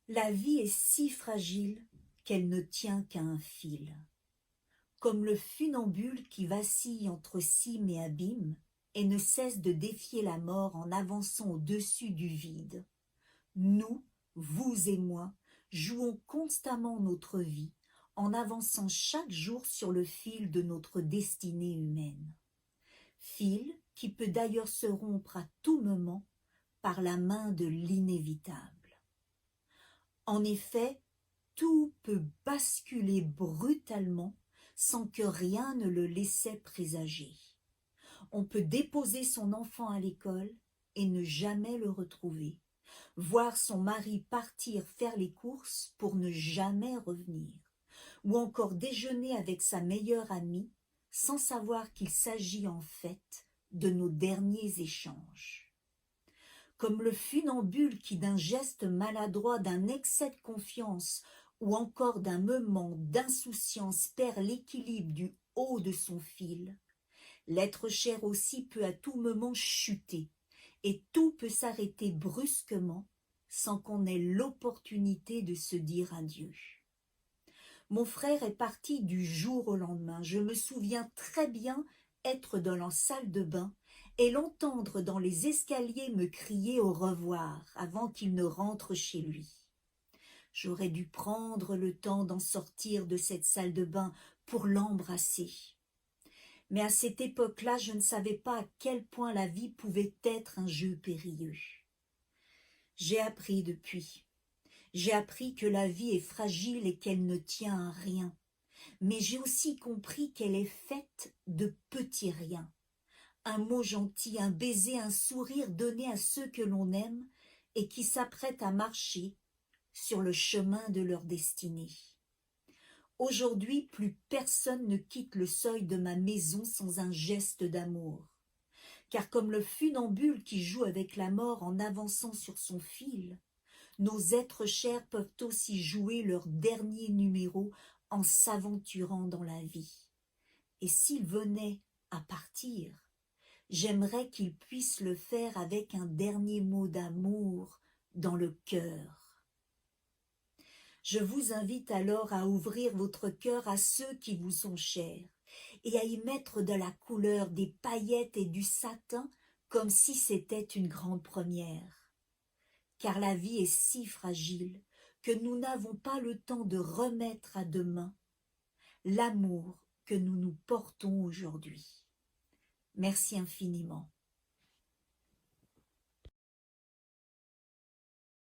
La vie est si fragile qu'elle ne tient qu'à un fil. Comme le funambule qui vacille entre cime et abîme et ne cesse de défier la mort en avançant au-dessus du vide, nous, vous et moi, jouons constamment notre vie en avançant chaque jour sur le fil de notre destinée humaine. Fil qui peut d'ailleurs se rompre à tout moment par la main de l'inévitable. En effet, tout peut basculer brutalement sans que rien ne le laissait présager. On peut déposer son enfant à l'école et ne jamais le retrouver, voir son mari partir faire les courses pour ne jamais revenir, ou encore déjeuner avec sa meilleure amie sans savoir qu'il s'agit en fait de nos derniers échanges. Comme le funambule qui d'un geste maladroit, d'un excès de confiance ou encore d'un moment d'insouciance perd l'équilibre du haut de son fil, l'être cher aussi peut à tout moment chuter et tout peut s'arrêter brusquement sans qu'on ait l'opportunité de se dire adieu. Mon frère est parti du jour au lendemain. Je me souviens très bien être dans la salle de bain et l'entendre dans les escaliers me crier au revoir avant qu'il ne rentre chez lui. J'aurais dû prendre le temps d'en sortir de cette salle de bain pour l'embrasser. Mais à cette époque-là, je ne savais pas à quel point la vie pouvait être un jeu périlleux. J'ai appris depuis. J'ai appris que la vie est fragile et qu'elle ne tient à rien. Mais j'ai aussi compris qu'elle est faite de petits riens. Un mot gentil, un baiser, un sourire donné à ceux que l'on aime et qui s'apprêtent à marcher sur le chemin de leur destinée. Aujourd'hui, plus personne ne quitte le seuil de ma maison sans un geste d'amour. Car comme le funambule qui joue avec la mort en avançant sur son fil, nos êtres chers peuvent aussi jouer leur dernier numéro en s'aventurant dans la vie. Et s'ils venaient à partir, j'aimerais qu'ils puissent le faire avec un dernier mot d'amour dans le cœur. Je vous invite alors à ouvrir votre cœur à ceux qui vous sont chers et à y mettre de la couleur, des paillettes et du satin comme si c'était une grande première. Car la vie est si fragile que nous n'avons pas le temps de remettre à demain l'amour que nous nous portons aujourd'hui. Merci infiniment.